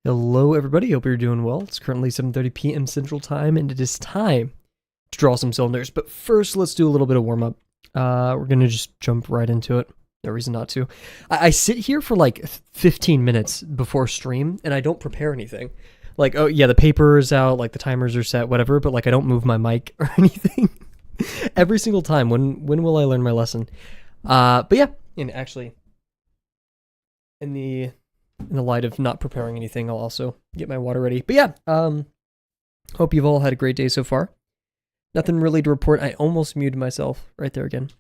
Hello, everybody. Hope you're doing well. It's currently 7:30 p.m. Central Time, and it is time to draw some cylinders. But first, let's do a little bit of warm up. We're gonna just jump right into it. No reason not to. I sit here for like 15 minutes before stream, and I don't prepare anything. Like, oh yeah, the paper is out, like the timers are set, whatever. But like, I don't move my mic or anything. Every single time. When will I learn my lesson? But yeah, and actually, in the light of not preparing anything, I'll also get my water ready. But yeah, hope you've all had a great day so far. Nothing really to report. I almost muted myself right there again.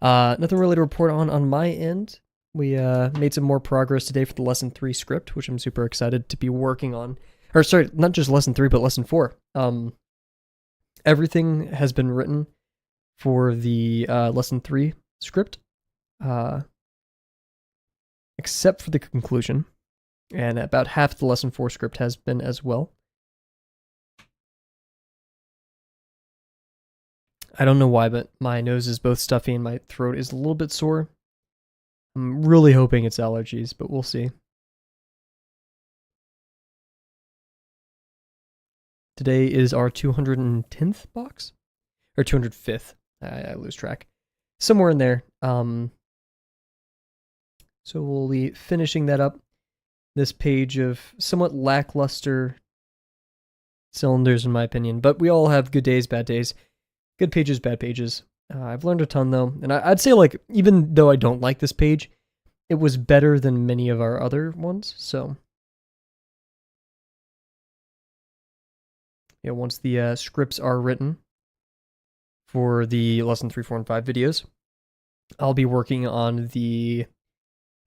Nothing really to report on my end. We made some more progress today for the lesson 3 script, which I'm super excited to be working on. Or sorry, not just lesson 3, but lesson 4. Everything has been written for the lesson 3 script, except for the conclusion. And about half the lesson 4 script has been as well. I don't know why, but my nose is both stuffy and my throat is a little bit sore. I'm really hoping it's allergies, but we'll see. Today is our 210th box? Or 205th. I lose track. Somewhere in there. So we'll be finishing that up. This page of somewhat lackluster cylinders, in my opinion. But we all have good days, bad days. Good pages, bad pages. I've learned a ton, though. And I'd say, like, even though I don't like this page, it was better than many of our other ones. So, yeah, once the scripts are written for the lesson 3, 4, and 5 videos, I'll be working on the...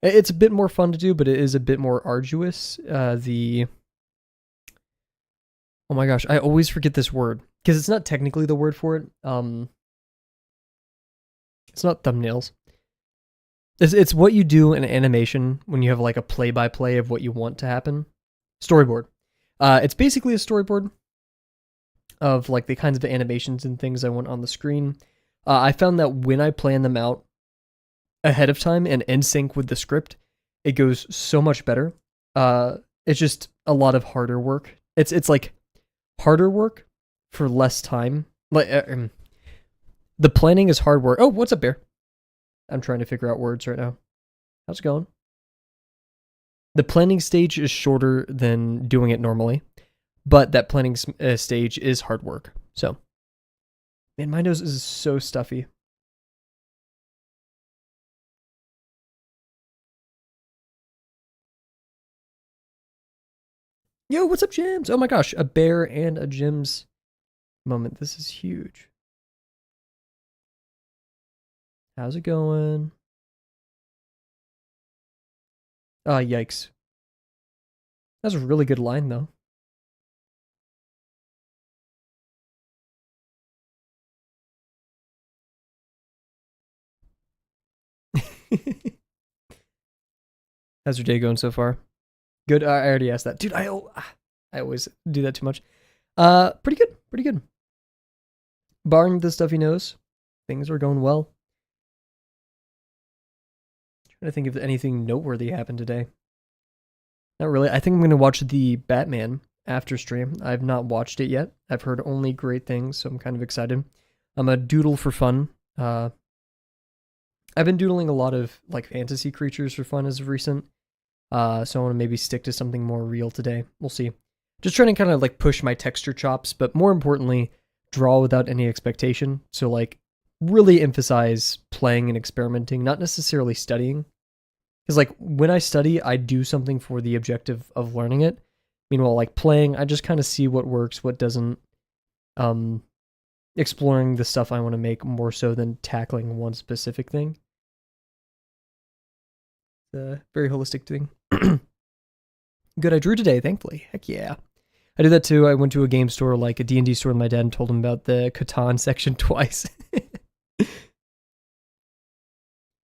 It's a bit more fun to do, but it is a bit more arduous. Oh my gosh, I always forget this word because it's not technically the word for it. It's not thumbnails. It's what you do in animation when you have like a play-by-play of what you want to happen. Storyboard. It's basically a storyboard of like the kinds of animations and things I want on the screen. I found that when I plan them out ahead of time and in sync with the script, it goes so much better. It's just a lot of harder work. It's like harder work for less time. Like the planning is hard work. Oh, what's up, Bear? I'm trying to figure out words right now. How's it going? The planning stage is shorter than doing it normally, but that planning stage is hard work. So, man, my nose is so stuffy. Yo, what's up, Jims? Oh my gosh, a bear and a Jims moment. This is huge. How's it going? Yikes. That's a really good line, though. How's your day going so far? Good. I already asked that, dude. I always do that too much. Pretty good. Pretty good. Barring the stuffy nose, things are going well. Trying to think if anything noteworthy happened today. Not really. I think I'm gonna watch the Batman after stream. I've not watched it yet. I've heard only great things, so I'm kind of excited. I'm a doodle for fun. I've been doodling a lot of like fantasy creatures for fun as of recent. So I want to maybe stick to something more real today. We'll see. Just trying to kind of like push my texture chops, but more importantly, draw without any expectation. So like really emphasize playing and experimenting, not necessarily studying. Because like when I study, I do something for the objective of learning it. Meanwhile, like playing, I just kind of see what works, what doesn't. Exploring the stuff I want to make more so than tackling one specific thing. A very holistic thing. Good, I drew today, thankfully. Heck yeah. I did that too. I went to a game store, like a D&D store with my dad, and told him about the Catan section twice.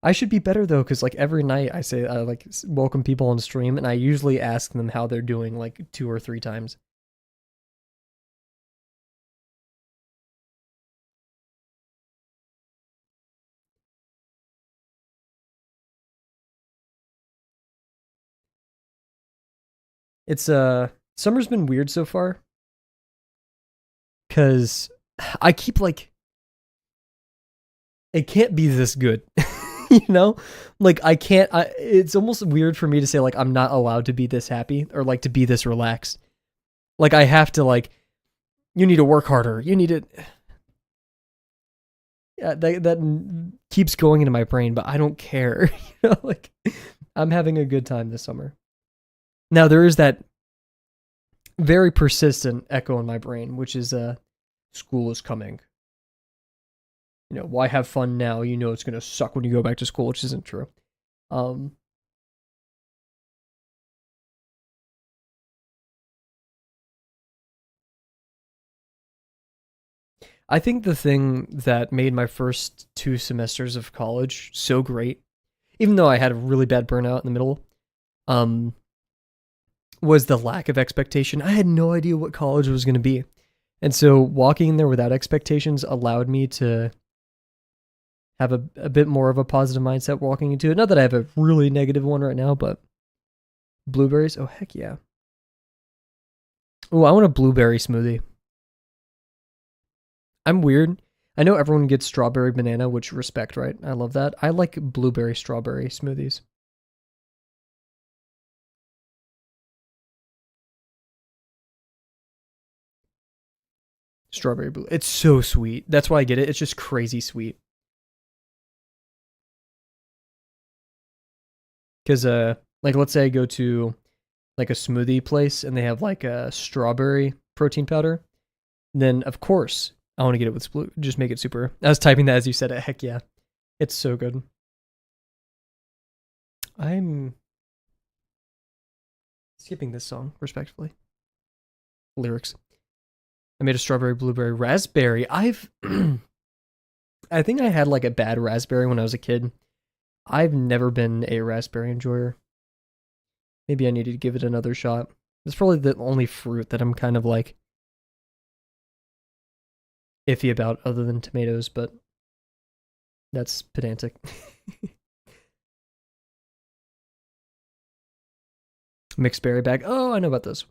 I should be better though, because like every night I say I like welcome people on stream, and I usually ask them how they're doing like 2 or 3 times. It's summer's been weird so far because I keep like it can't be this good. You know? Like I can't it's almost weird for me to say like I'm not allowed to be this happy or like to be this relaxed. Like I have to like you need to work harder. You need to yeah, that keeps going into my brain, but I don't care. You know, like I'm having a good time this summer. Now there is that very persistent echo in my brain, which is school is coming. You know, why have fun now? You know it's gonna suck when you go back to school, which isn't true. Um, I think the thing that made my first 2 semesters of college so great, even though I had a really bad burnout in the middle, um, was the lack of expectation. I had no idea what college was going to be. And so walking in there without expectations allowed me to have a bit more of a positive mindset walking into it. Not that I have a really negative one right now, but blueberries, oh heck yeah. Oh, I want a blueberry smoothie. I'm weird. I know everyone gets strawberry banana, which respect, right? I love that. I like blueberry strawberry smoothies. Strawberry blue. It's so sweet. That's why I get it. It's just crazy sweet. Cause like let's say I go to like a smoothie place and they have like a strawberry protein powder, then of course I want to get it with blue. Just make it super. I was typing that as you said it. Heck yeah. It's so good. I'm skipping this song, respectfully. Lyrics. I made a strawberry, blueberry, raspberry. I think I had like a bad raspberry when I was a kid. I've never been a raspberry enjoyer. Maybe I needed to give it another shot. It's probably the only fruit that I'm kind of like iffy about other than tomatoes, but that's pedantic. Mixed berry bag. Oh, I know about those.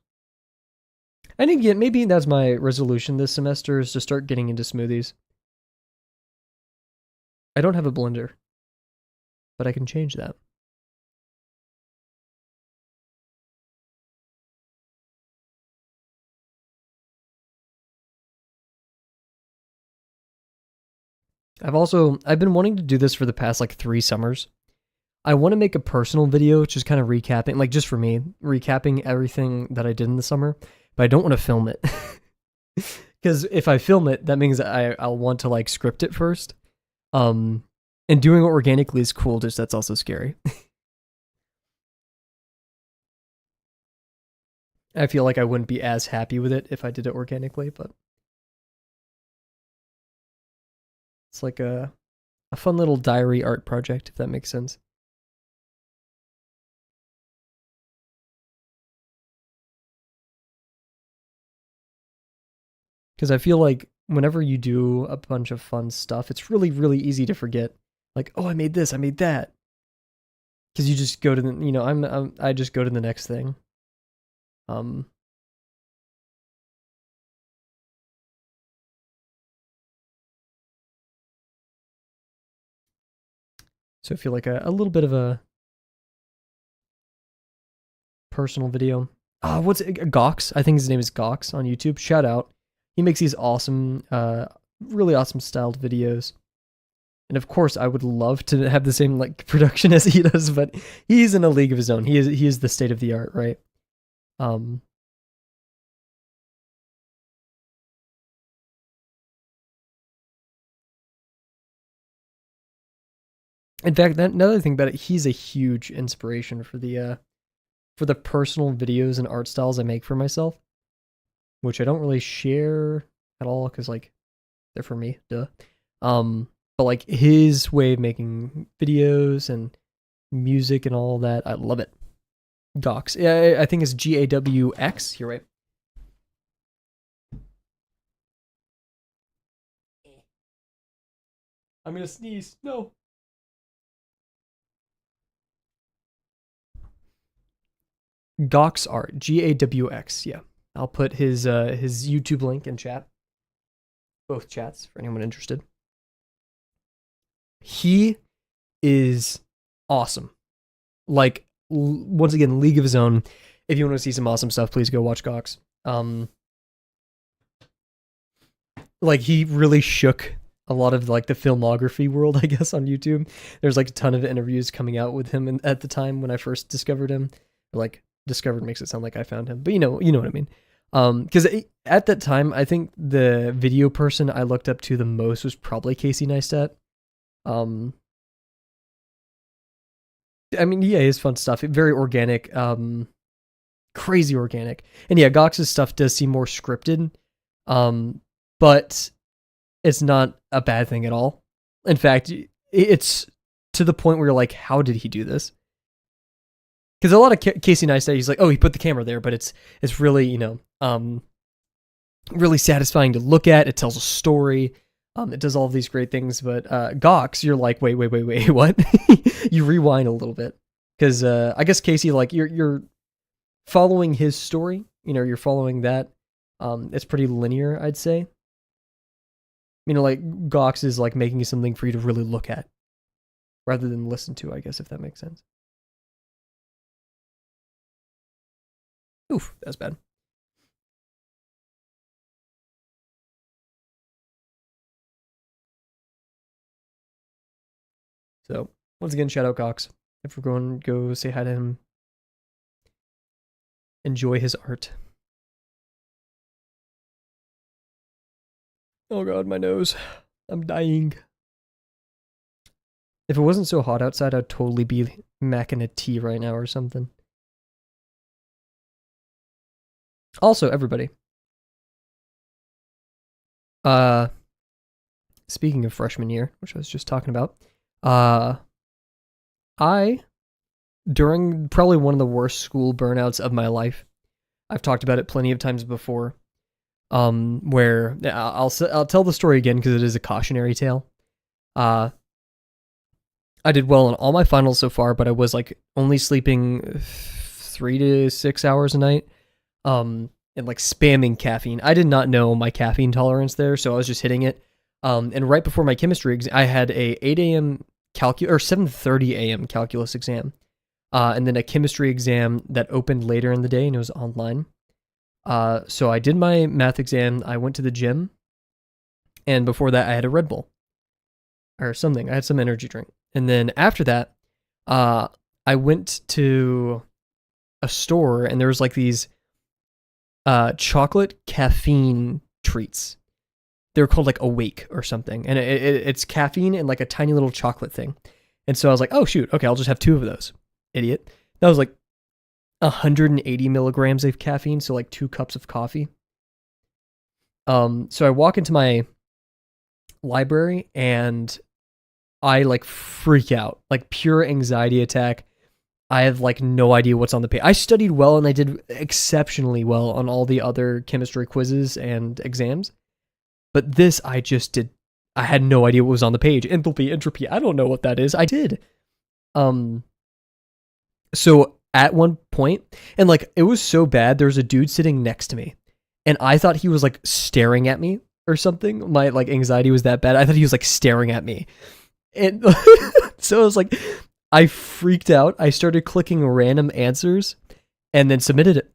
I need to get, maybe that's my resolution this semester is to start getting into smoothies. I don't have a blender, but I can change that. I've been wanting to do this for the past like 3 summers. I want to make a personal video, just kind of recapping, like just for me, recapping everything that I did in the summer, but I don't want to film it. Because if I film it, that means I'll want to like script it first. Um, and doing it organically is cool, just that's also scary. I feel like I wouldn't be as happy with it if I did it organically, but it's like a fun little diary art project, if that makes sense. Because I feel like whenever you do a bunch of fun stuff, it's really, really easy to forget. Like, oh, I made this, I made that. Because you just go to the, you know, I just go to the next thing. Um, so I feel like a little bit of a personal video. What's it? Gox? I think his name is Gox on YouTube. Shout out. He makes these awesome, really awesome styled videos. And of course, I would love to have the same like production as he does, but he's in a league of his own. He is the state of the art, right? Um, in fact, another thing about it, he's a huge inspiration for the personal videos and art styles I make for myself, which I don't really share at all because like they're for me, duh. But like his way of making videos and music and all that, I love it. Gox, yeah, I think it's GAWX. You're right. I'm gonna sneeze. No. Gox Art, Gawx. Yeah, I'll put his YouTube link in chat, both chats for anyone interested. He is awesome. Like once again, League of His Own. If you want to see some awesome stuff, please go watch Gox. Like he really shook a lot of like the filmography world, I guess, on YouTube. There's like a ton of interviews coming out with him at the time when I first discovered him. Like discovered makes it sound like I found him, but you know what I mean. Because at that time, I think the video person I looked up to the most was probably Casey Neistat. I mean, yeah, it's fun stuff. Very organic, crazy organic. And yeah, Gox's stuff does seem more scripted, but it's not a bad thing at all. In fact, it's to the point where you're like, how did he do this? Because a lot of Casey Neistat, he's like, oh, he put the camera there, but it's really, really satisfying to look at. It tells a story. It does all of these great things, but Gox, you're like, wait, what? You rewind a little bit because I guess Casey, like, you're following his story. You're following that. It's pretty linear, I'd say. Like Gox is like making something for you to really look at, rather than listen to. I guess if that makes sense. Oof, that's bad. So, once again, shout out Gox. If we're going to go say hi to him, enjoy his art. Oh god, my nose. I'm dying. If it wasn't so hot outside, I'd totally be macking a tea right now or something. Also, everybody. Speaking of freshman year, which I was just talking about, during probably one of the worst school burnouts of my life, I've talked about it plenty of times before, where I'll tell the story again because it is a cautionary tale. I did well in all my finals so far, but I was like only sleeping 3 to 6 hours a night, and like spamming caffeine. I did not know my caffeine tolerance there, so I was just hitting it. And right before my chemistry exam, I had a 8 a.m. or 7:30 a.m. calculus exam, and then a chemistry exam that opened later in the day, and it was online. So I did my math exam. I went to the gym, and before that, I had a Red Bull or something. I had some energy drink, and then after that, I went to a store, and there was like these chocolate caffeine treats. They're called like Awake or something, and it's caffeine and like a tiny little chocolate thing. And so I was like, oh shoot, okay, I'll just have 2 of those. Idiot. That was like 180 milligrams of caffeine, so like 2 cups of coffee. So I walk into my library and I like freak out, like pure anxiety attack. I have like no idea what's on the page. I studied well and I did exceptionally well on all the other chemistry quizzes and exams. But this, I had no idea what was on the page. Enthalpy, entropy, I don't know what that is. I did. So at one point, and like, it was so bad, there was a dude sitting next to me, and I thought he was like staring at me or something. My like anxiety was that bad. I thought he was like staring at me. And so I was like, I freaked out. I started clicking random answers and then submitted it.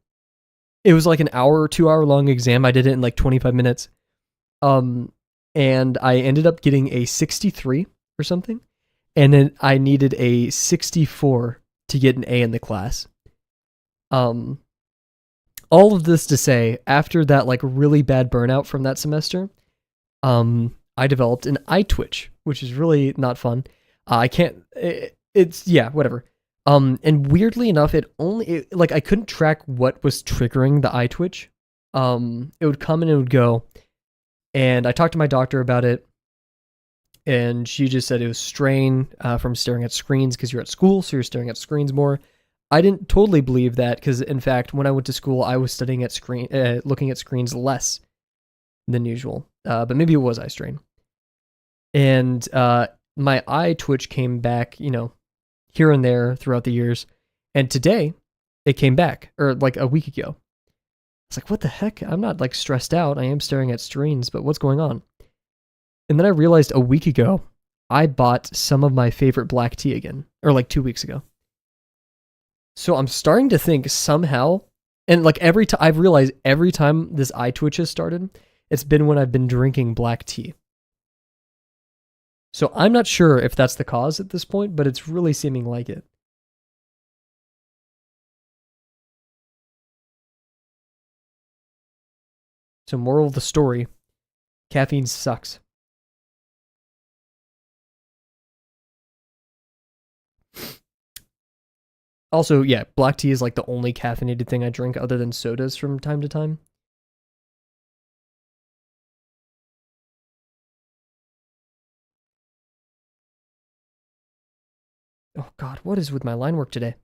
It was like an hour or 2 hour long exam. I did it in like 25 minutes. And I ended up getting a 63 or something. And then I needed a 64 to get an A in the class. All of this to say, after that like really bad burnout from that semester, I developed an eye twitch, which is really not fun. It's yeah, whatever. And weirdly enough, like I couldn't track what was triggering the eye twitch. It would come and it would go. And I talked to my doctor about it, and she just said it was strain from staring at screens because you're at school, so you're staring at screens more. I didn't totally believe that because, in fact, when I went to school, I was studying at looking at screens less than usual. But maybe it was eye strain. And my eye twitch came back, here and there throughout the years. And today, it came back, or like a week ago. It's like, what the heck? I'm not like stressed out. I am staring at screens, but what's going on? And then I realized a week ago, I bought some of my favorite black tea again, or like 2 weeks ago. So I'm starting to think somehow, and like every time I've realized every time this eye twitch has started, it's been when I've been drinking black tea. So I'm not sure if that's the cause at this point, but it's really seeming like it. So moral of the story, caffeine sucks. Also, yeah, black tea is like the only caffeinated thing I drink other than sodas from time to time. Oh god, what is with my line work today?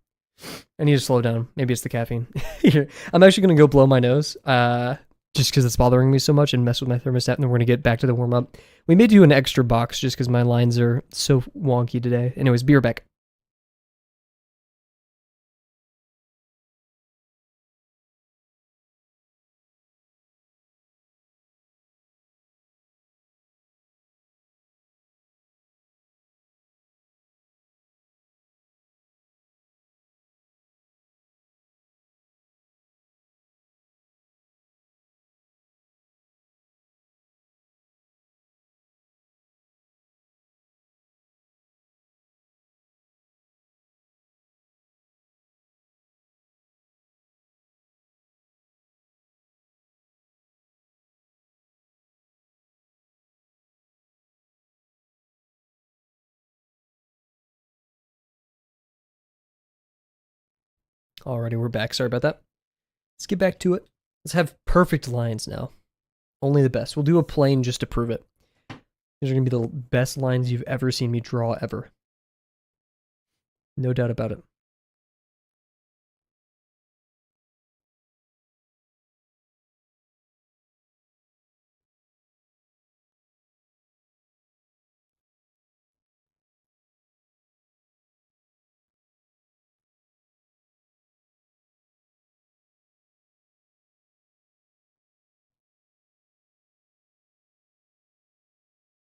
I need to slow down. Maybe it's the caffeine. I'm actually going to go blow my nose, just because it's bothering me so much, and mess with my thermostat, and then we're going to get back to the warm up. We may do an extra box just because my lines are so wonky today. Anyways, be right back. Alrighty, we're back. Sorry about that. Let's get back to it. Let's have perfect lines now. Only the best. We'll do a plane just to prove it. These are going to be the best lines you've ever seen me draw ever. No doubt about it.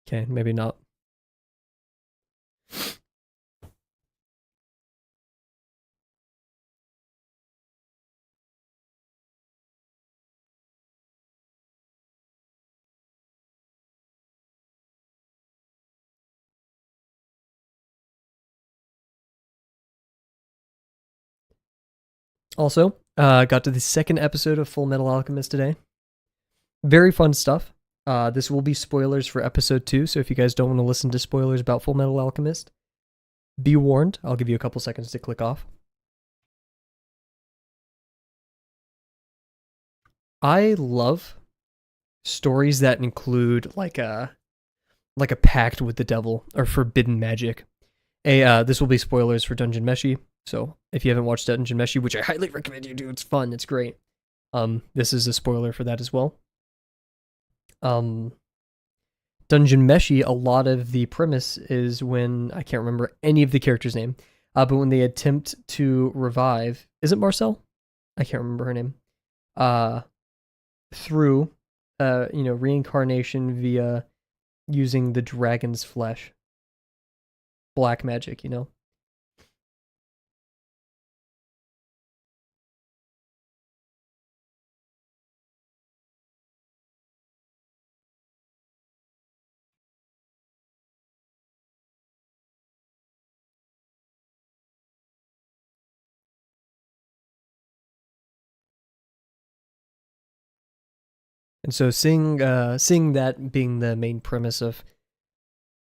Okay, maybe not. Also, got to the second episode of Full Metal Alchemist today. Very fun stuff. This will be spoilers for episode 2, so if you guys don't want to listen to spoilers about Full Metal Alchemist, be warned. I'll give you a couple seconds to click off. I love stories that include like a pact with the devil or forbidden magic. This will be spoilers for Dungeon Meshi, so if you haven't watched Dungeon Meshi, which I highly recommend you do, it's fun, it's great. This is a spoiler for that as well. Dungeon Meshi, a lot of the premise is when I can't remember any of the characters' name, but when they attempt to revive, is it Marcel? I can't remember her name. Through, reincarnation via using the dragon's flesh, black magic, And so seeing that being the main premise of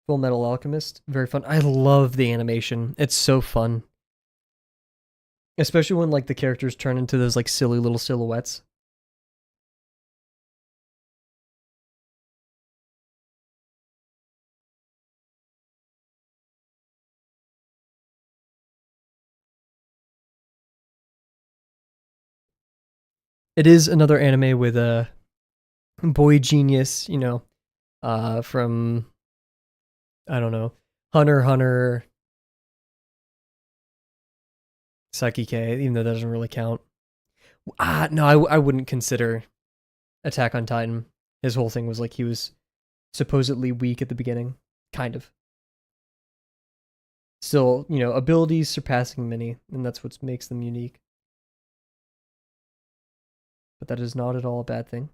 Full Metal Alchemist, very fun. I love the animation. It's so fun. Especially when like the characters turn into those like silly little silhouettes. It is another anime with a boy genius, from I don't know, Hunter x Hunter, Psyche K, even though that doesn't really count. No, I wouldn't consider Attack on Titan. His whole thing was like he was supposedly weak at the beginning, kind of. Still, abilities surpassing many, and that's what makes them unique. But that is not at all a bad thing.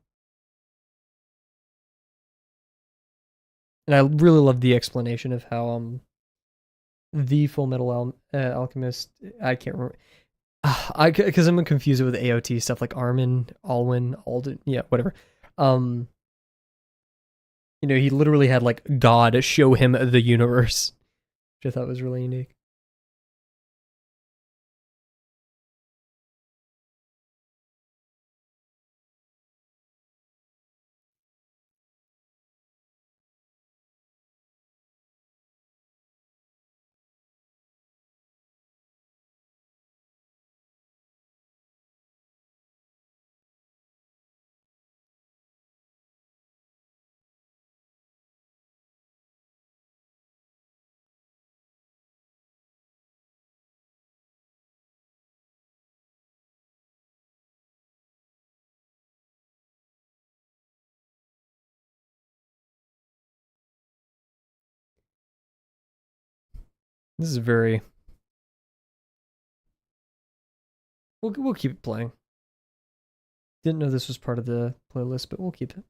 And I really love the explanation of how the Full Metal Alchemist, I can't remember. Because I'm confused with AOT stuff like Armin, Alwyn, Alden, yeah, whatever. He literally had like God show him the universe, which I thought was really unique. This is very. We'll keep it playing. Didn't know this was part of the playlist, but we'll keep it.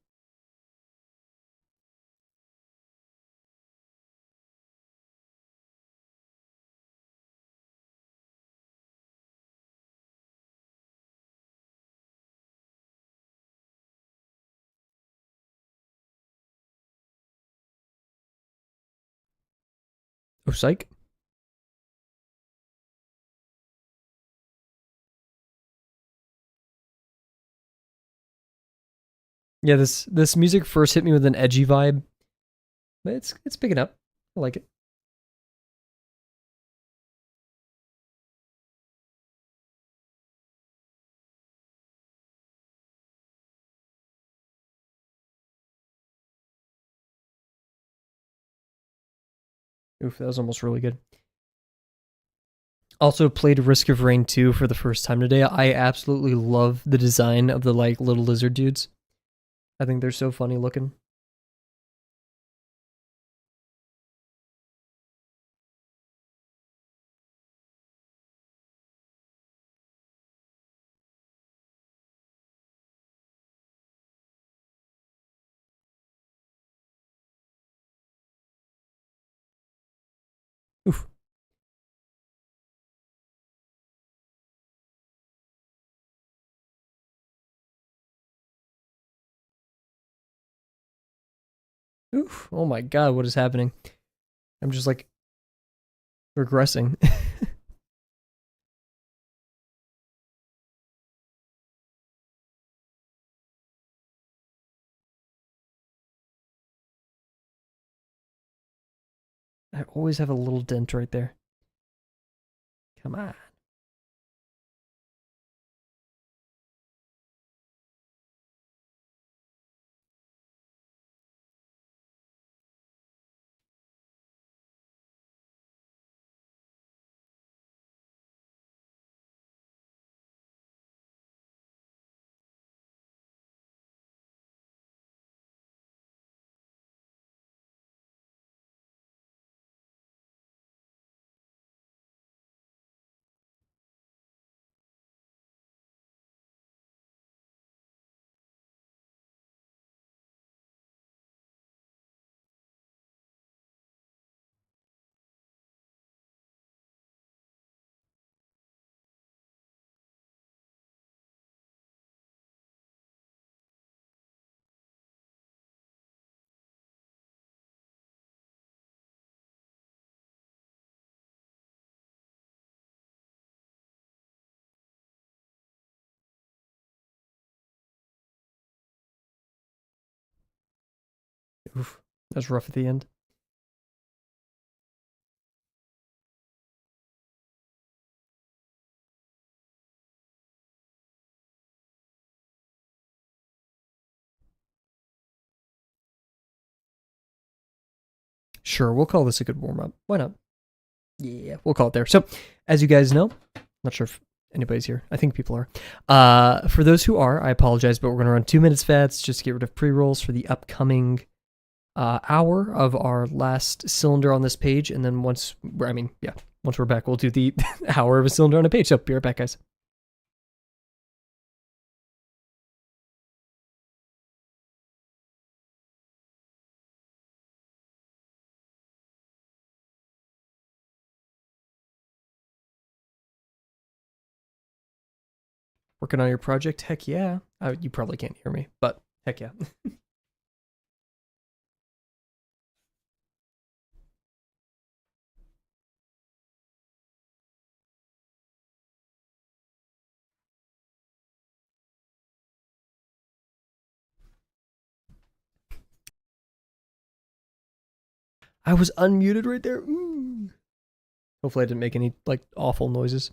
Oh, psych. Yeah, this music first hit me with an edgy vibe, but it's picking up. I like it. Oof, that was almost really good. Also played Risk of Rain 2 for the first time today. I absolutely love the design of the like little lizard dudes. I think they're so funny looking. Oof. Oof. Oh my god, what is happening? I'm just like regressing. I always have a little dent right there. Come on. Oof. That's rough at the end. Sure, we'll call this a good warm up. Why not? Yeah, we'll call it there. So, as you guys know, Not sure if anybody's here. I think people are. For those who are, I apologize, but we're going to run 2 minutes VATS just to get rid of pre-rolls for the upcoming hour of our last cylinder on this page. And then once we're back, we'll do the hour of a cylinder on a page. So be right back, guys. Working on your project? Heck yeah. You probably can't hear me, but heck yeah. I was unmuted right there. Ooh. Hopefully I didn't make any like awful noises.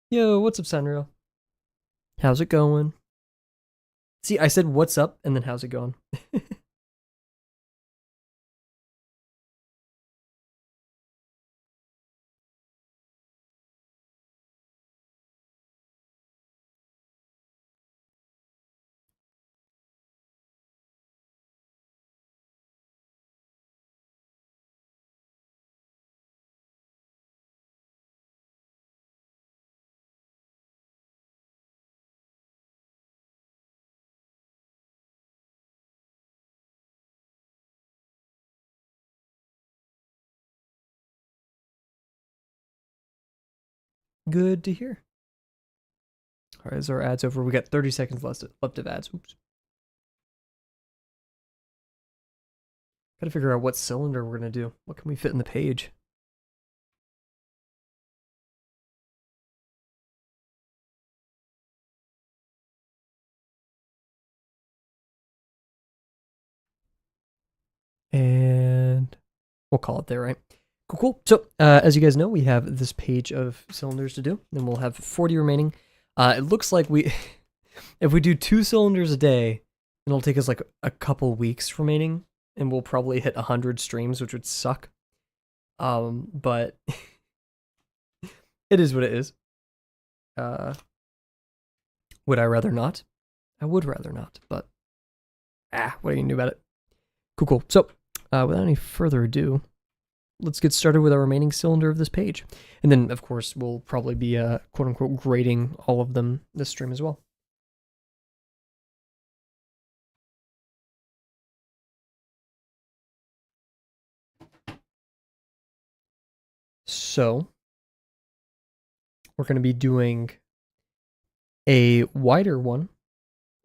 Yo, what's up, Sanrio? How's it going? See, I said what's up and then how's it going? Good to hear. All right, is our ads over? We got 30 seconds left of ads. Oops. Gotta figure out what cylinder we're gonna do. What can we fit in the page? And we'll call it there, right? Cool. So, as you guys know, we have this page of cylinders to do, and we'll have 40 remaining. It looks like if we do 2 cylinders a day, it'll take us like a couple weeks remaining, and we'll probably hit 100 streams, which would suck. But it is what it is. Would I rather not? I would rather not, but what are you gonna do about it? Cool. So, without any further ado, let's get started with our remaining cylinder of this page. And then, of course, we'll probably be quote-unquote grading all of them this stream as well. So, we're going to be doing a wider one.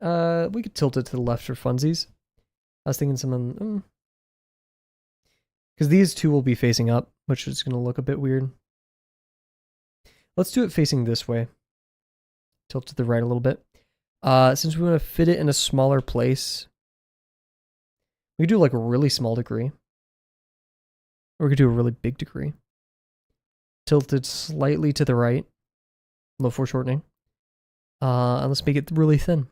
We could tilt it to the left for funsies. I was thinking someone... because these two will be facing up, which is going to look a bit weird. Let's do it facing this way. Tilt to the right a little bit. Since we want to fit it in a smaller place, we could do like a really small degree. Or we could do a really big degree. Tilted slightly to the right. Low foreshortening. And let's make it really thin.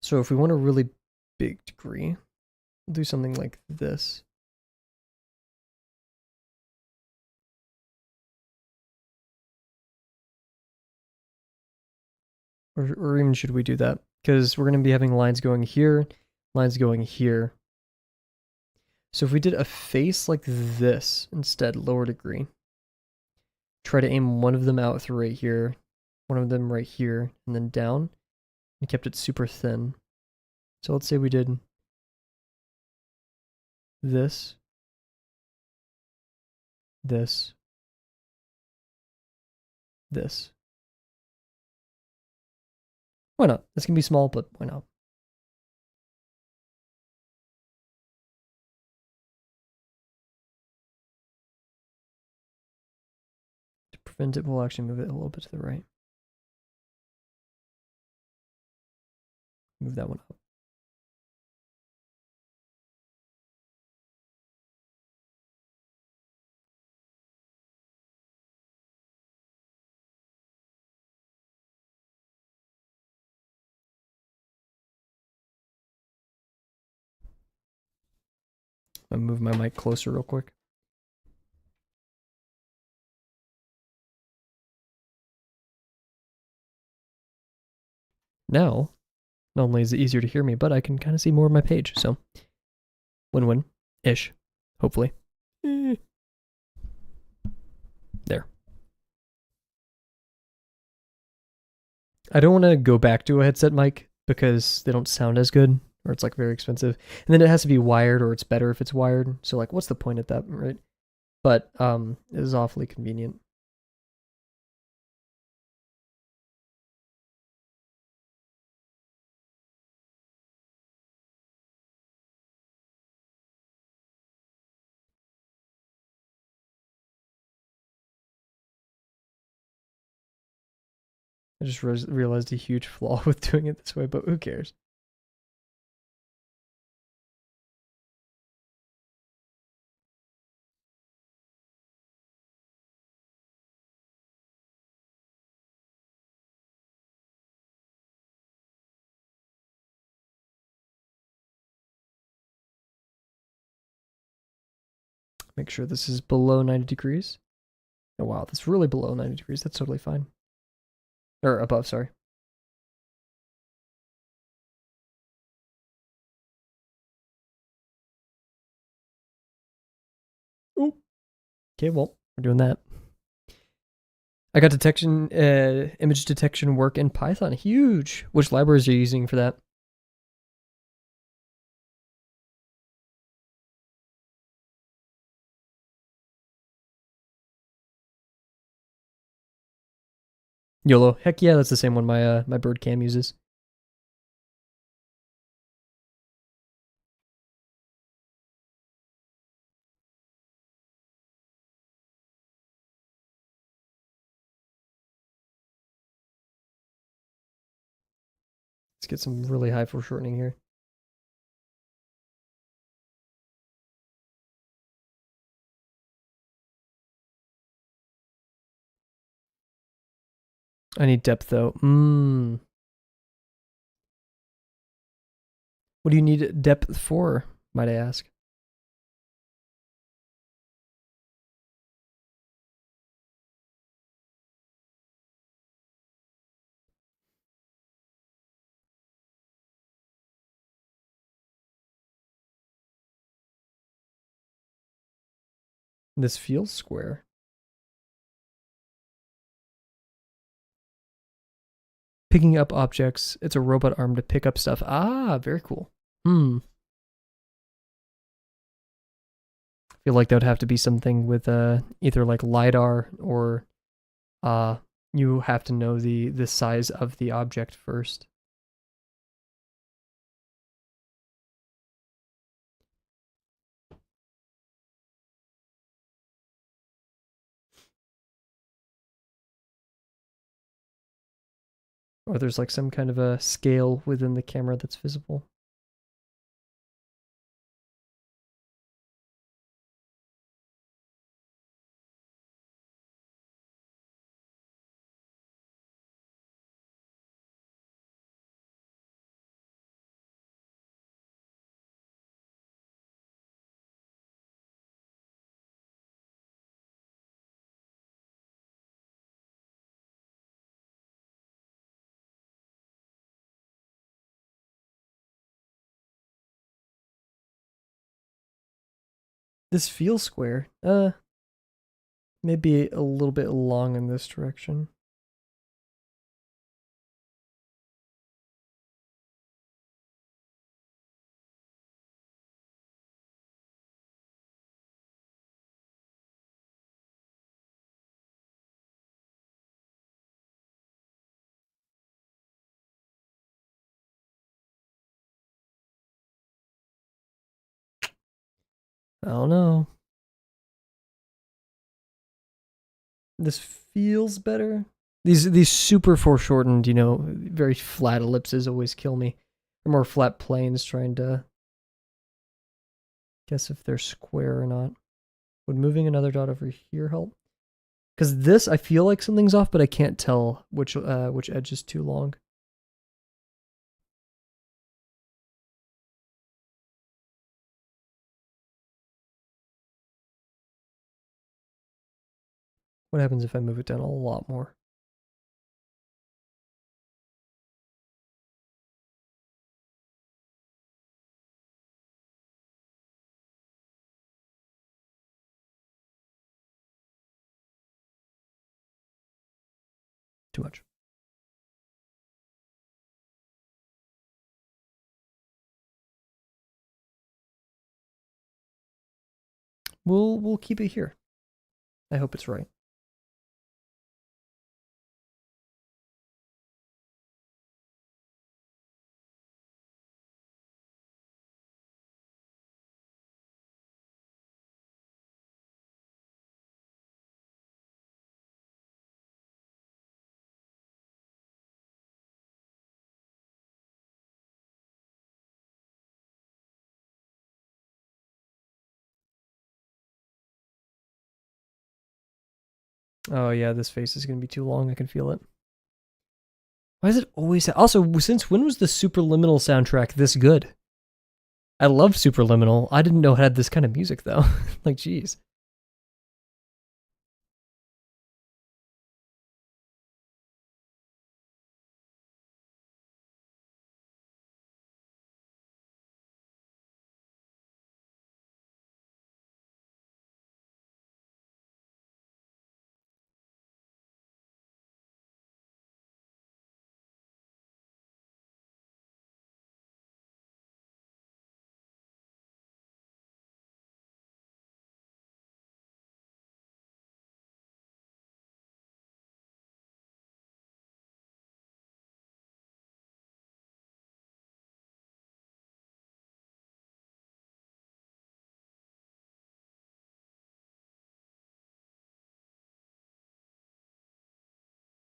So if we want a really big degree, we'll do something like this. Or even should we do that? Because we're going to be having lines going here, lines going here. So if we did a face like this instead, lower degree, try to aim one of them out through right here, one of them right here, and then down, and kept it super thin. So let's say we did this, this, this. Why not? This can be small, but why not? To prevent it, we'll actually move it a little bit to the right. Move that one up. I'll move my mic closer real quick. Now, not only is it easier to hear me, but I can kind of see more of my page. So, win-win-ish, hopefully. There. I don't want to go back to a headset mic because they don't sound as good, or it's like very expensive. And then it has to be wired, or it's better if it's wired. So like, what's the point at that, right? But it is awfully convenient. I just realized a huge flaw with doing it this way, but who cares? Make sure this is below 90 degrees. Oh, wow, that's really below 90 degrees. That's totally fine. Or above, sorry. Ooh. Okay, well, we're doing that. I got detection, image detection work in Python. Huge. Which libraries are you using for that? YOLO. Heck yeah, that's the same one my bird cam uses. Let's get some really high foreshortening here. I need depth though. What do you need depth for, might I ask? This feels square. Picking up objects. It's a robot arm to pick up stuff. Ah, very cool. I feel like that would have to be something with either like LiDAR or you have to know the size of the object first. Or there's like some kind of a scale within the camera that's visible. This feels square. Maybe a little bit long in this direction. I don't know. This feels better. These super foreshortened, very flat ellipses always kill me. Or more flat planes trying to guess if they're square or not. Would moving another dot over here help? Because this, I feel like something's off, but I can't tell which edge is too long. What happens if I move it down a lot more? Too much. We'll keep it here. I hope it's right. Oh yeah, this face is gonna be too long. I can feel it. Why is it always also since when was the Superliminal soundtrack this good? I love Superliminal. I didn't know it had this kind of music though. Like, geez.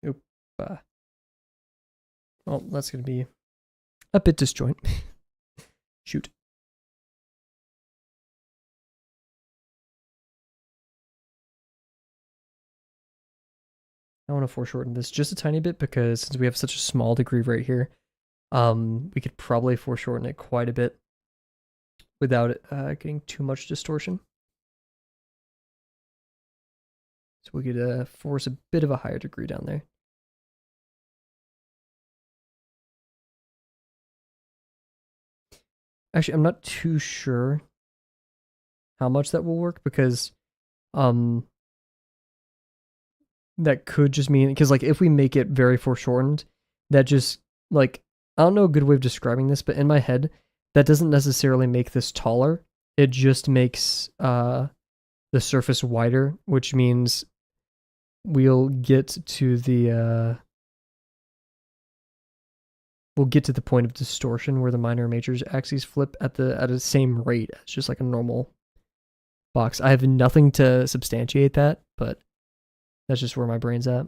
Oop. Well, that's gonna be a bit disjoint. Shoot. I want to foreshorten this just a tiny bit because since we have such a small degree right here, we could probably foreshorten it quite a bit without it getting too much distortion. So we could force a bit of a higher degree down there. Actually, I'm not too sure how much that will work because um that could just mean because like if we make it very foreshortened, that just like I don't know a good way of describing this, but in my head, that doesn't necessarily make this taller. It just makes the surface wider, which means we'll get to the point of distortion where the minor and major axes flip at the same rate as just like a normal box. I have nothing to substantiate that, but that's just where my brain's at.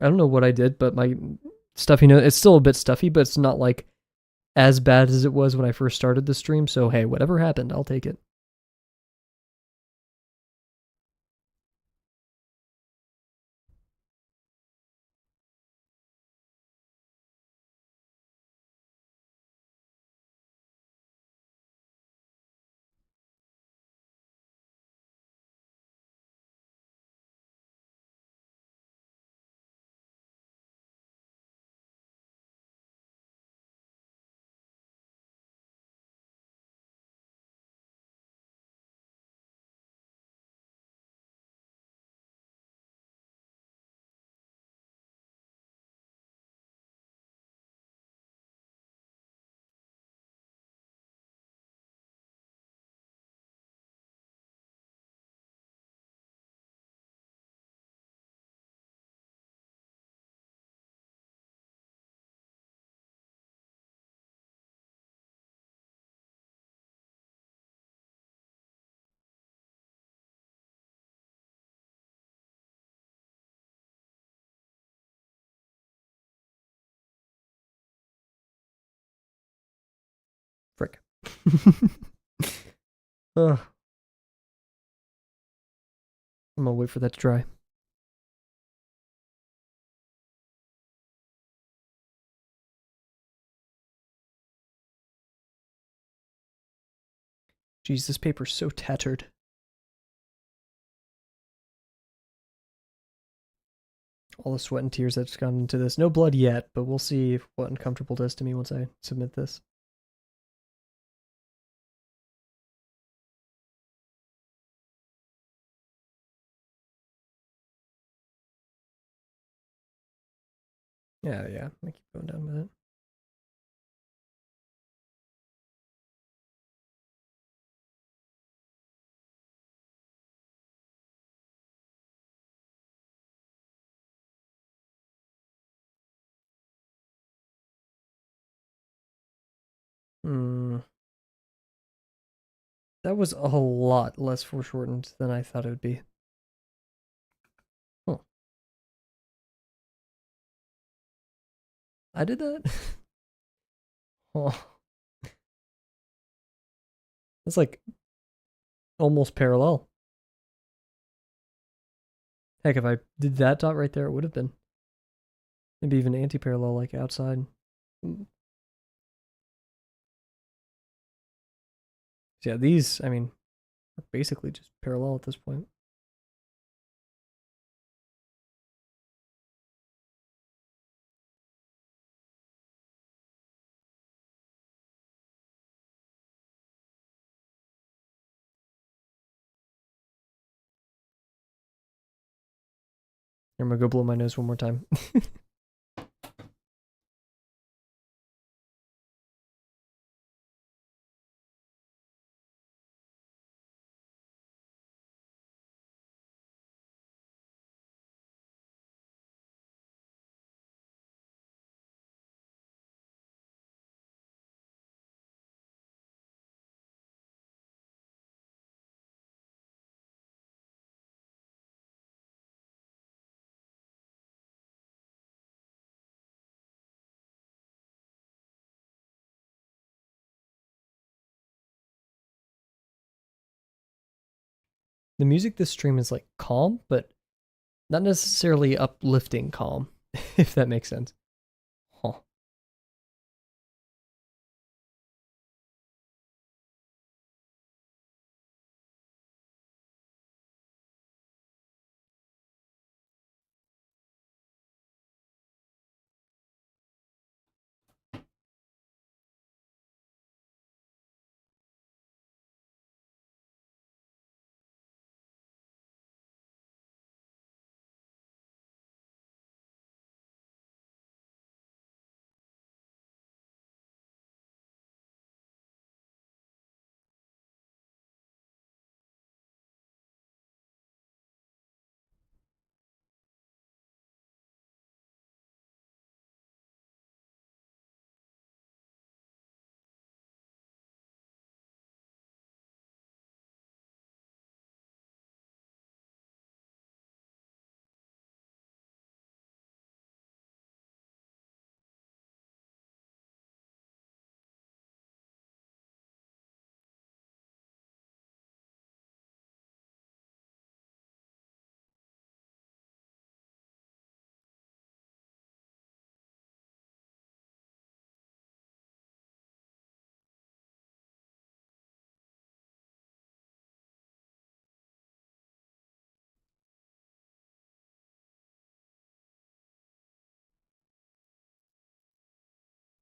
I don't know what I did, but my stuffy note, it's still a bit stuffy, but it's not like as bad as it was when I first started the stream. So, hey, whatever happened, I'll take it. Ugh, I'm gonna wait for that to dry. Jeez, this paper's so tattered. All the sweat and tears that's gone into this. No blood yet, but we'll see what uncomfortable does to me once I submit this. Yeah, I keep going down with it. Hmm. That was a lot less foreshortened than I thought it would be. Huh. I did that? Oh, it's like almost parallel. Heck, if I did that dot right there, it would have been. Maybe even anti-parallel, like outside. So yeah, these, I mean, are basically just parallel at this point. I'm gonna go blow my nose one more time. The music this stream is like calm, but not necessarily uplifting calm, if that makes sense. Huh.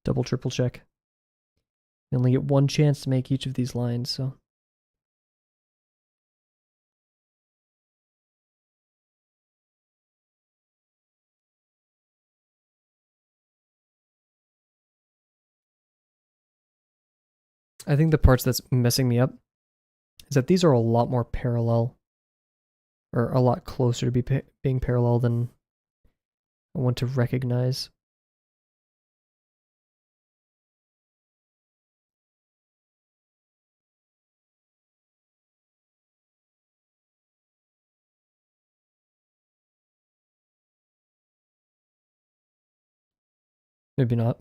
Double, triple check. You only get one chance to make each of these lines, so. I think the parts that's messing me up is that these are a lot more parallel, or a lot closer to being parallel than I want to recognize. Maybe not.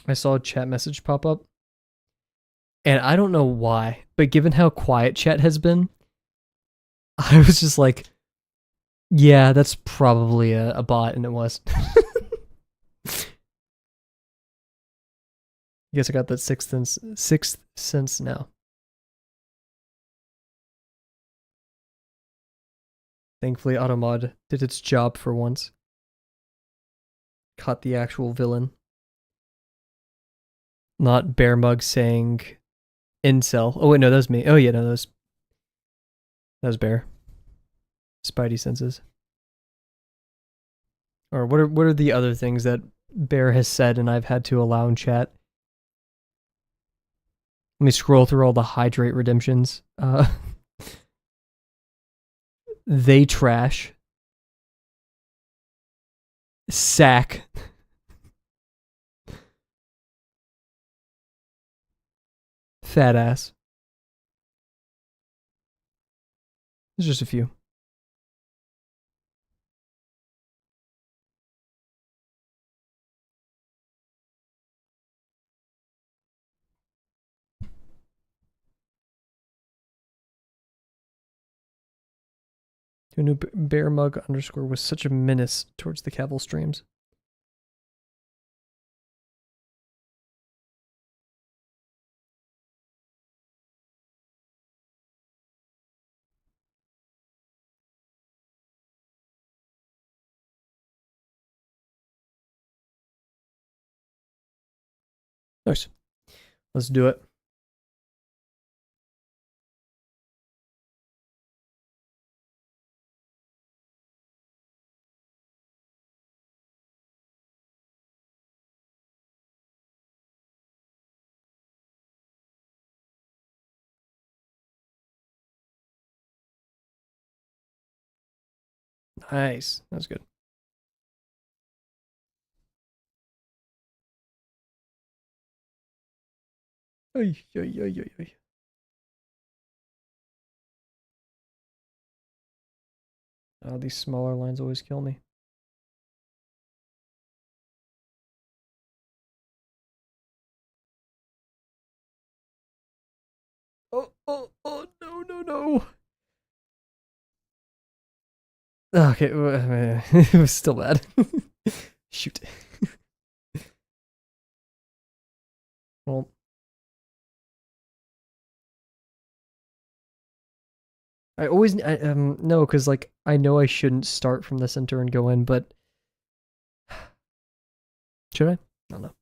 I saw a chat message pop up, and I don't know why, but given how quiet chat has been, I was just like, yeah, that's probably a bot, and it was. I guess I got that sixth sense now. Thankfully, Automod did its job for once. Caught the actual villain. Not Bear Mug saying incel. Oh wait, no, that was me. Oh yeah, no, that was Bear. Spidey senses. Or what are the other things that Bear has said and I've had to allow in chat? Let me scroll through all the hydrate redemptions. They trash. Sack. Fat ass. There's just a few. Who knew Bear Mug underscore was such a menace towards the Kavel streams? Nice. Let's do it. Nice. That was good. Ay, ay, ay, ay, ay. Oh, these smaller lines always kill me. Oh, no, no, no. Okay, it was still bad. Shoot. Well, I always no, because like I know I shouldn't start from the center and go in, but should I? I don't know.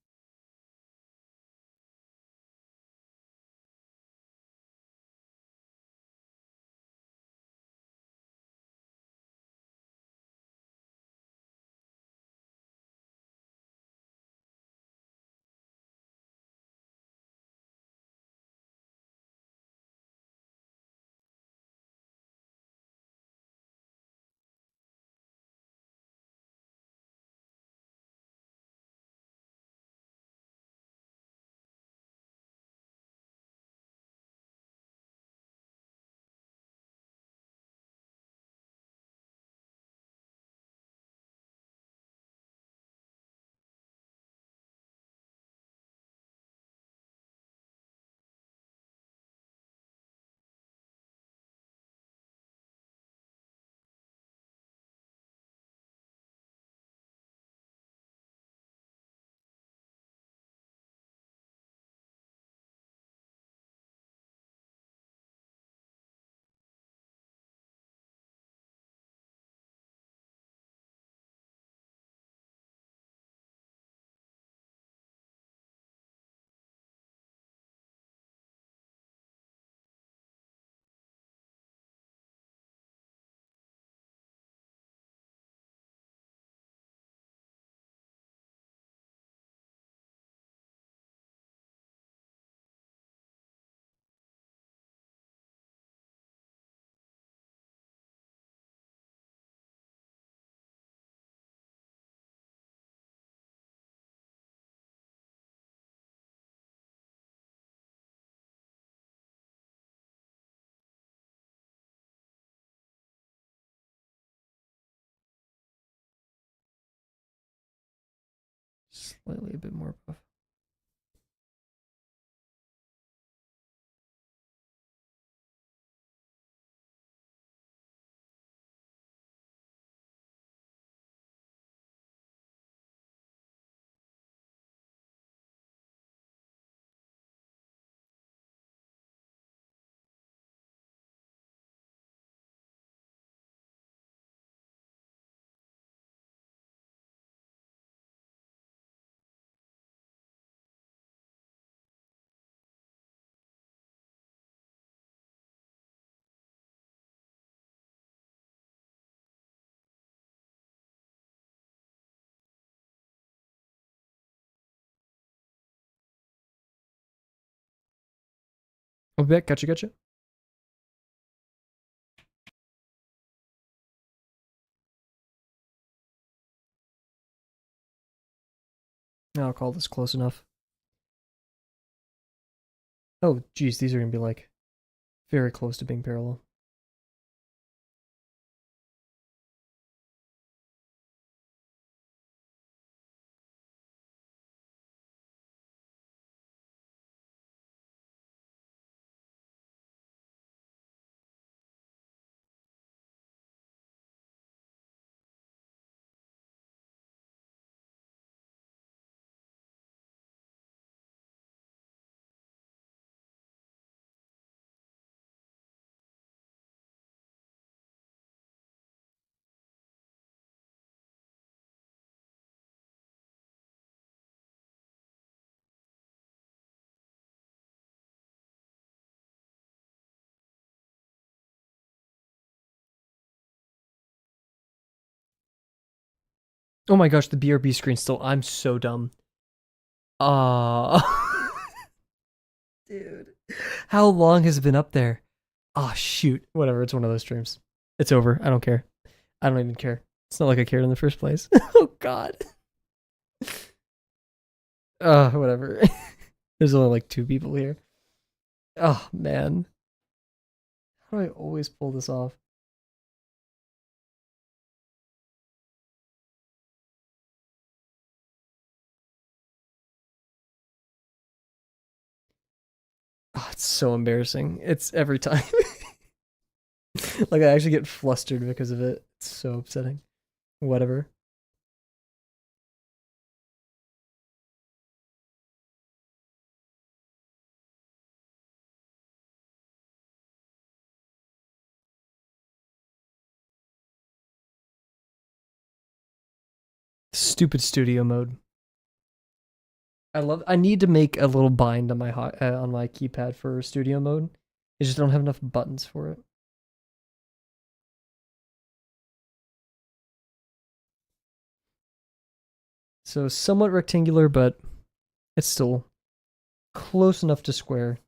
Slightly a bit more buff. I'll be back. Gotcha, gotcha. I'll call this close enough. Oh, geez, these are gonna be like very close to being parallel. Oh my gosh, the BRB screen still. I'm so dumb. Ah, dude, how long has it been up there? Oh shoot, whatever. It's one of those streams. It's over. I don't care. I don't even care. It's not like I cared in the first place. Oh god. Whatever. There's only like two people here. Oh man, how do I always pull this off? Oh, it's so embarrassing. It's every time. Like I actually get flustered because of it. It's so upsetting. Whatever. Stupid studio mode. I need to make a little bind on my on my keypad for studio mode. I just don't have enough buttons for it. So somewhat rectangular, but it's still close enough to square.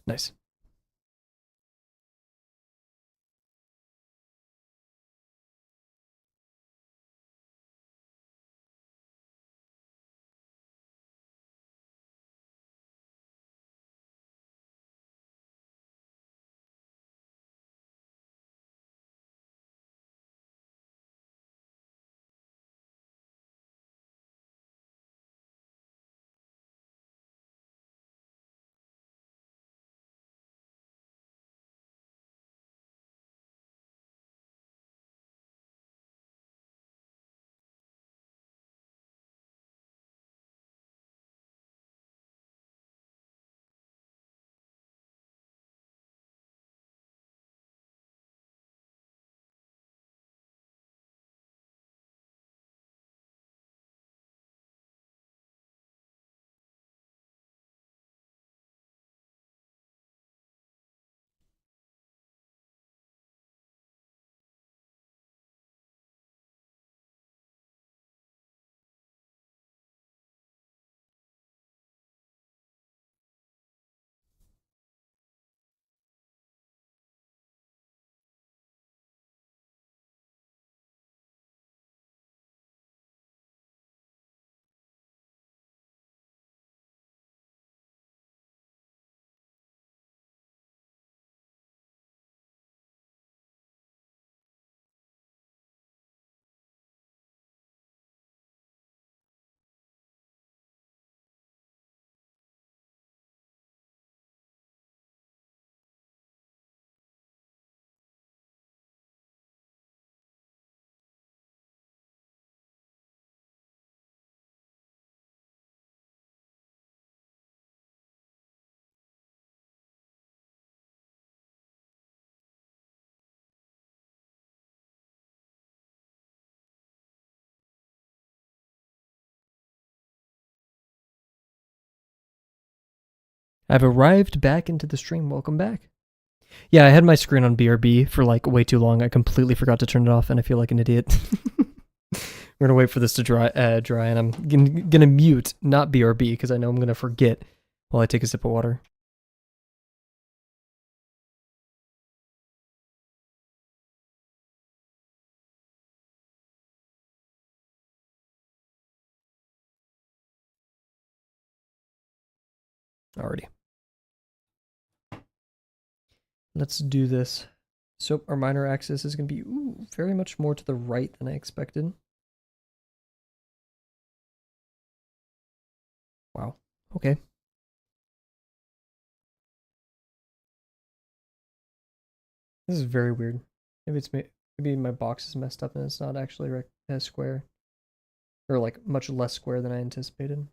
Nice. I've arrived back into the stream. Welcome back. Yeah, I had my screen on BRB for like way too long. I completely forgot to turn it off, and I feel like an idiot. We're gonna wait for this to dry, and I'm gonna mute, not BRB, because I know I'm gonna forget while I take a sip of water. Alrighty. Let's do this. So our minor axis is gonna be very much more to the right than I expected. Wow. Okay. This is very weird. Maybe my box is messed up and it's not actually a square, or like much less square than I anticipated.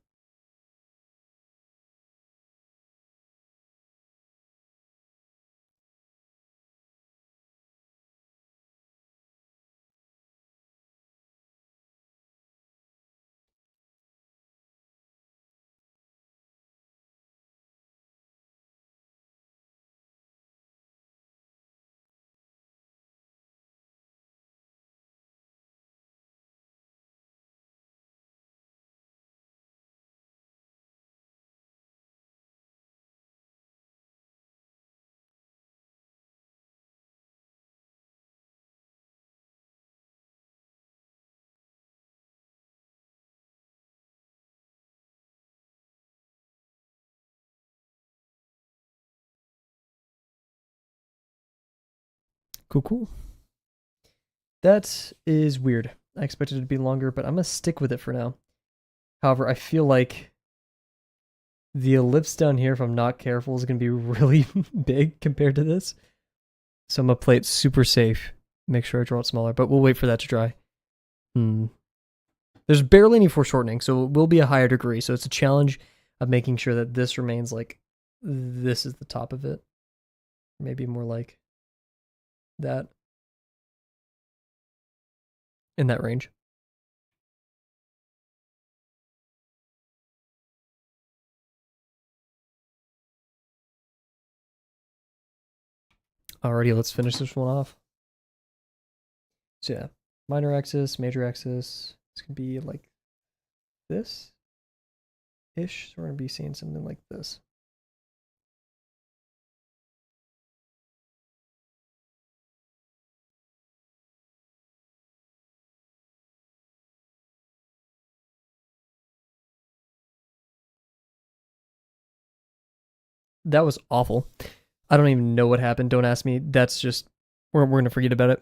Cool. That is weird. I expected it to be longer, but I'm gonna stick with it for now. However, I feel like the ellipse down here, if I'm not careful, is gonna be really big compared to this. So I'm gonna play it super safe. Make sure I draw it smaller, but we'll wait for that to dry. There's barely any foreshortening, so it will be a higher degree. So it's a challenge of making sure that this remains like this is the top of it. Maybe more like that. In that range. Alrighty, let's finish this one off. So yeah, minor axis, major axis. It's gonna be like this-ish. So we're gonna be seeing something like this. That was awful. I don't even know what happened. Don't ask me. That's just we're gonna forget about it.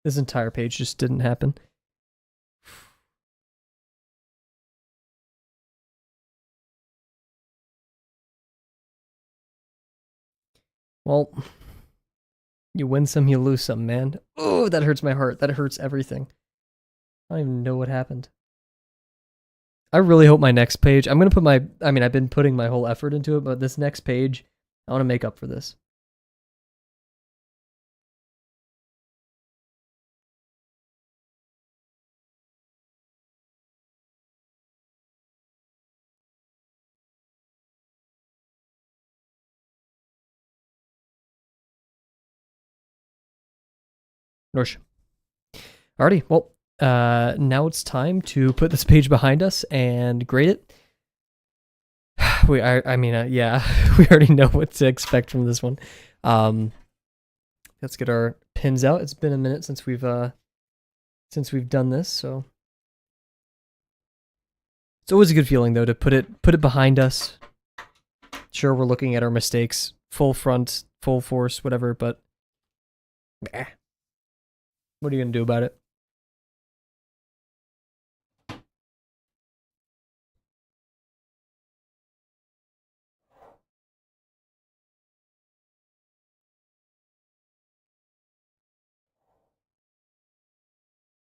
This entire page just didn't happen. Well, you win some, you lose some, man. Oh, that hurts my heart. That hurts everything. I don't even know what happened. I really hope my next page, I'm going to put I've been putting my whole effort into it, but this next page, I want to make up for this. Norsh. Alrighty, well, now it's time to put this page behind us and grade it. Yeah, we already know what to expect from this one. Let's get our pins out. It's been a minute since we've done this, so it's always a good feeling though to put it behind us. Sure, we're looking at our mistakes, full front, full force, whatever, but what are you gonna do about it?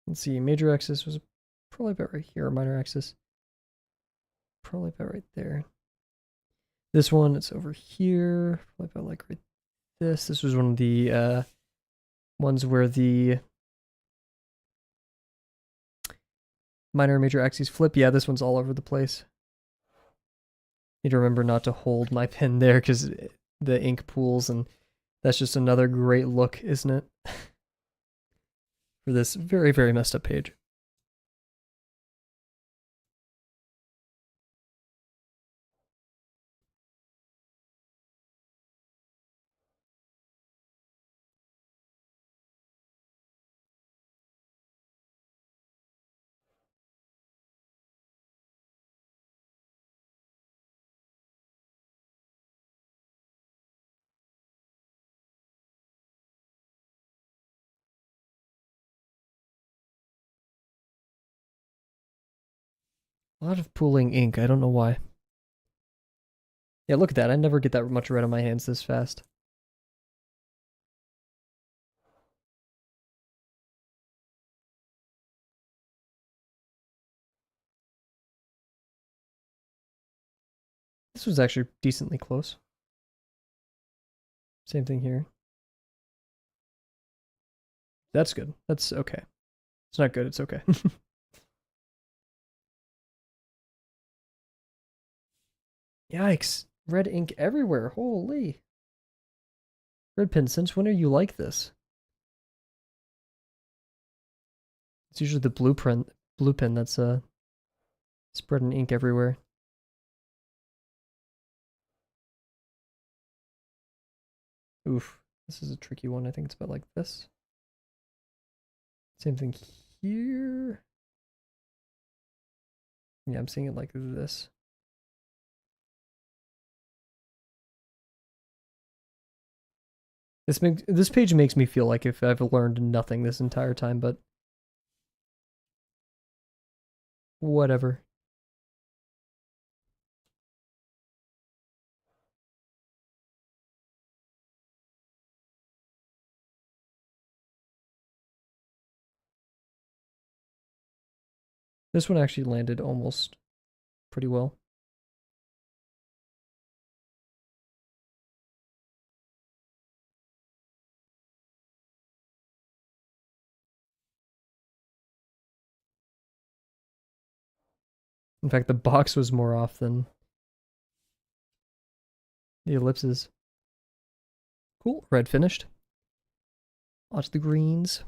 Let's see, major axis was probably about right here, minor axis probably about right there. This one, it's over here, probably about like right this. This was one of the ones where the minor and major axes flip. Yeah, this one's all over the place. Need to remember not to hold my pen there because the ink pools, and that's just another great look, isn't it? For this very, very messed up page. A lot of pooling ink. I don't know why. Yeah, look at that. I never get that much red on my hands this fast. This was actually decently close. Same thing here. That's good. That's okay. It's not good. It's okay. Yikes. Red ink everywhere. Holy. Red pen, since when are you like this? It's usually the blue pen that's spreading ink everywhere. Oof. This is a tricky one. I think it's about like this. Same thing here. Yeah, I'm seeing it like this. This page makes me feel like if I've learned nothing this entire time, but whatever. This one actually landed almost pretty well. In fact, the box was more off than the ellipses. Cool. Red finished. On to the greens.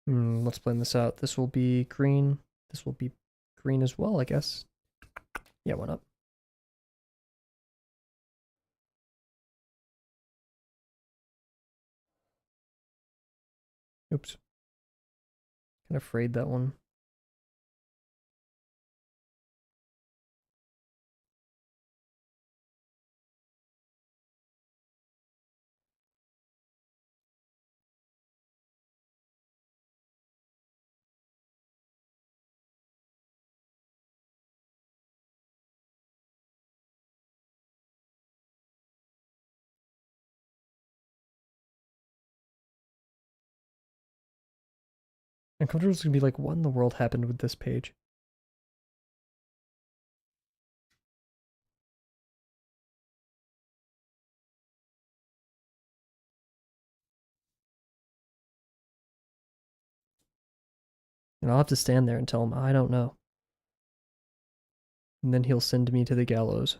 Let's plan this out. This will be green. This will be green as well, I guess. Yeah, why not? Oops. Kind of frayed that one. And Comfortable's gonna be like, what in the world happened with this page? And I'll have to stand there and tell him, I don't know. And then he'll send me to the gallows.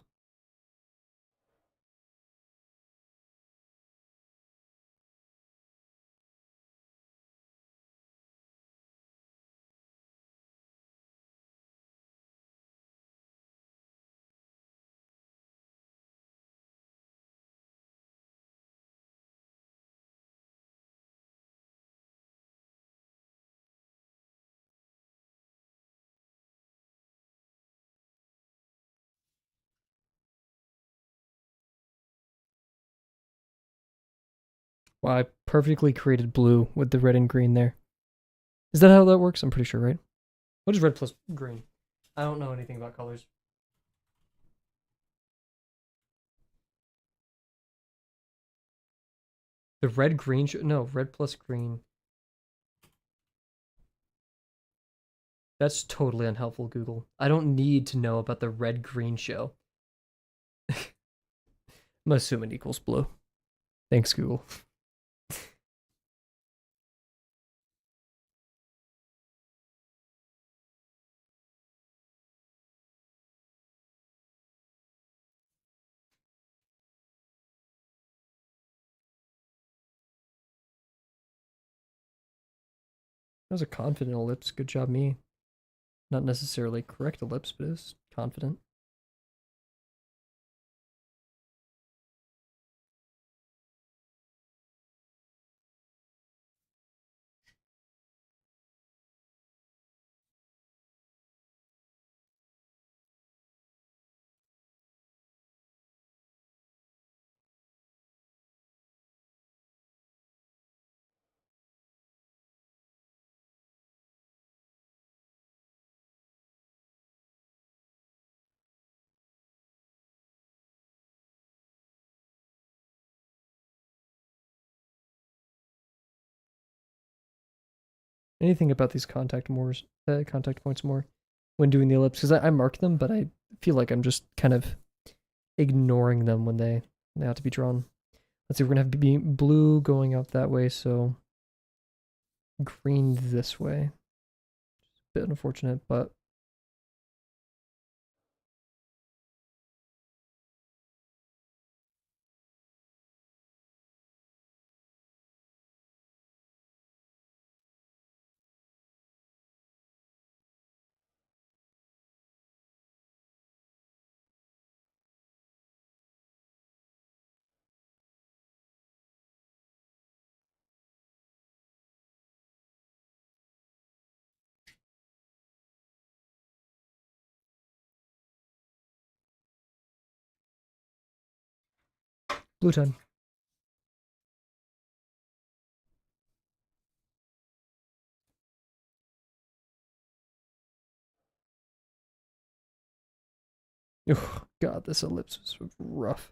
Wow, I perfectly created blue with the red and green there. Is that how that works? I'm pretty sure, right? What is red plus green? I don't know anything about colors. The red green no, red plus green. That's totally unhelpful, Google. I don't need to know about the red-green show. I'm assuming it equals blue. Thanks, Google. That was a confident ellipse. Good job, me. Not necessarily correct ellipse, but it was confident. Anything about these contact points more when doing the ellipse? Because I mark them, but I feel like I'm just kind of ignoring them when they have to be drawn. Let's see, we're gonna have blue going out that way, so green this way. Bit unfortunate, but blue time. Oh god, this ellipse was rough.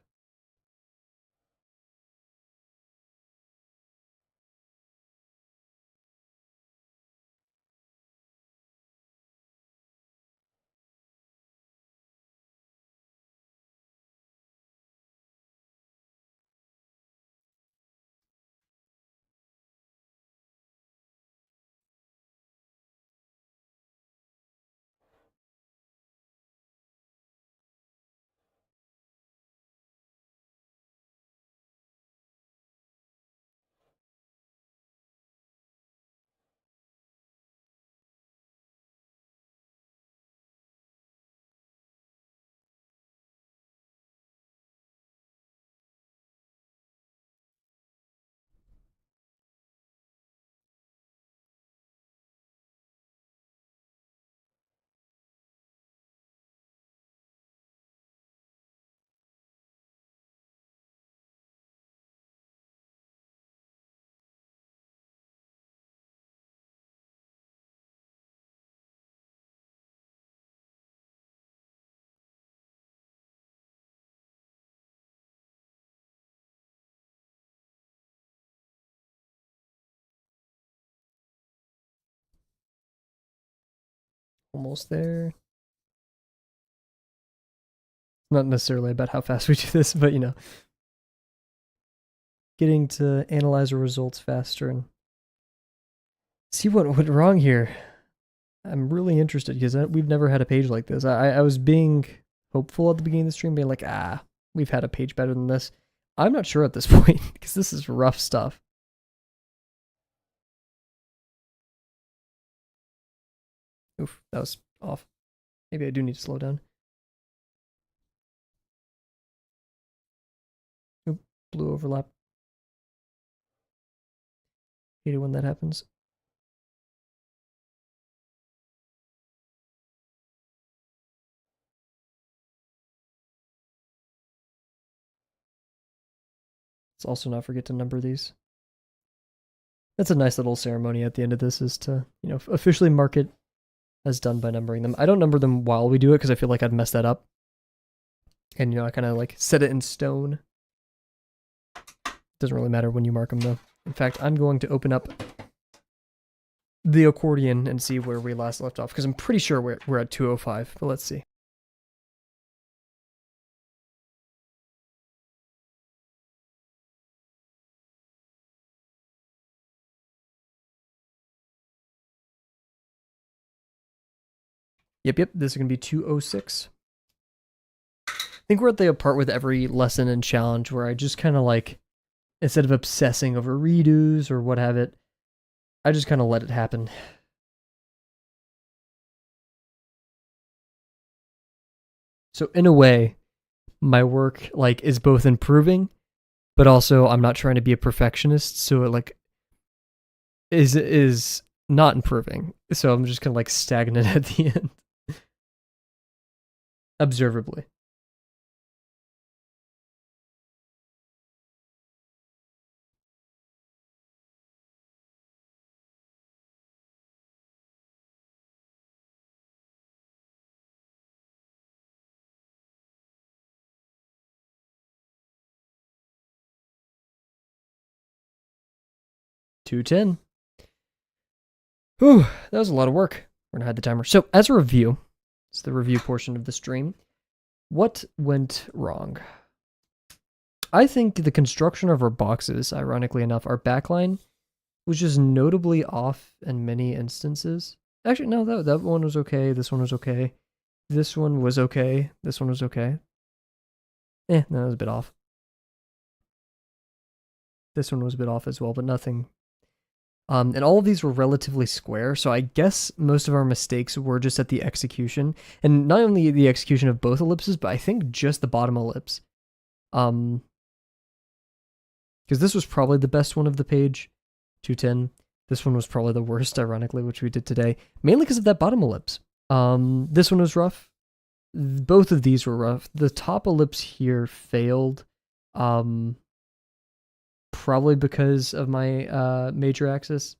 Almost there. Not necessarily about how fast we do this, but you know, getting to analyze our results faster and see what went wrong here. I'm really interested because we've never had a page like this. I was being hopeful at the beginning of the stream, being like, we've had a page better than this. I'm not sure at this point because this is rough stuff. Oof, that was off. Maybe I do need to slow down. Oop, blue overlap. Hate it when that happens. Let's also not forget to number these. That's a nice little ceremony at the end of this, is to, you know, officially mark it as done by numbering them. I don't number them while we do it because I feel like I'd mess that up. And, you know, I kind of like set it in stone. Doesn't really matter when you mark them though. In fact, I'm going to open up the accordion and see where we last left off, because I'm pretty sure we're at 205, but let's see. Yep, this is going to be 206. I think we're at the part with every lesson and challenge where I just kind of like, instead of obsessing over redos or what have it, I just kind of let it happen. So in a way, my work like is both improving, but also I'm not trying to be a perfectionist, so it like is not improving. So I'm just kind of like stagnant at the end. Observably. $210. Whew, that was a lot of work. We're gonna hide the timer. So as a review, it's the review portion of the stream. What went wrong? I think the construction of our boxes, ironically enough, our backline was just notably off in many instances. Actually, no, that one was okay. This one was okay. This one was okay. This one was okay. No, that was a bit off. This one was a bit off as well, but nothing. And all of these were relatively square, so I guess most of our mistakes were just at the execution. And not only the execution of both ellipses, but I think just the bottom ellipse. Because this was probably the best one of the page, 210. This one was probably the worst, ironically, which we did today, mainly because of that bottom ellipse. This one was rough. Both of these were rough. The top ellipse here failed. Probably because of my major axis.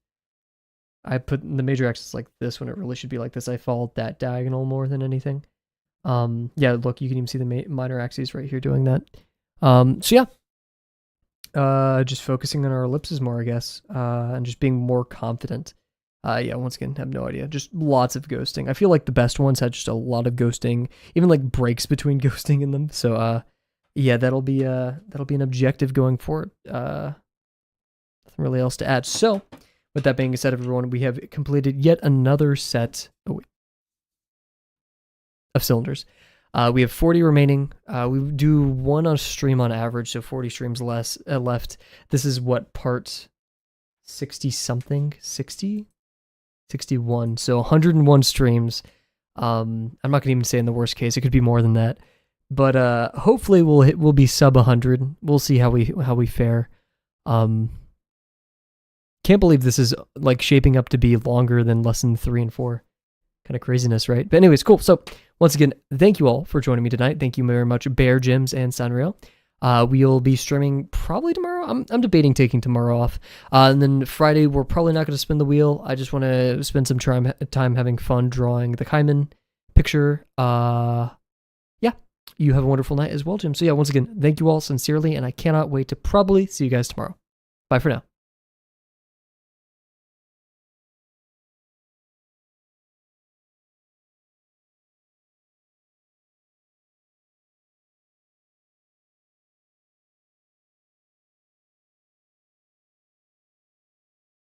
I put the major axis like this when it really should be like this. I followed that diagonal more than anything. Yeah, look, you can even see the minor axes right here doing that. So yeah, just focusing on our ellipses more, I guess, and just being more confident. Yeah, once again, have no idea. Just lots of ghosting. I feel like the best ones had just a lot of ghosting, even like breaks between ghosting in them. So, yeah, that'll be an objective going forward. Nothing really else to add. So, with that being said, everyone, we have completed yet another set of cylinders. We have 40 remaining. We do one on stream on average, so 40 streams less left. This is what, part 60 something, 60, 61. So 101 streams. I'm not gonna even say in the worst case, it could be more than that. But hopefully we'll be sub 100. We'll see how we fare. Can't believe this is like shaping up to be longer than lesson 3 and 4. Kind of craziness, right? But anyways, cool. So once again, thank you all for joining me tonight. Thank you very much, Bear, Jims, and Sanrio. We'll be streaming probably tomorrow. I'm debating taking tomorrow off. And then Friday, we're probably not going to spin the wheel. I just want to spend some time having fun drawing the Kaiman picture. Yeah, you have a wonderful night as well, Jim. So yeah, once again, thank you all sincerely, and I cannot wait to probably see you guys tomorrow. Bye for now.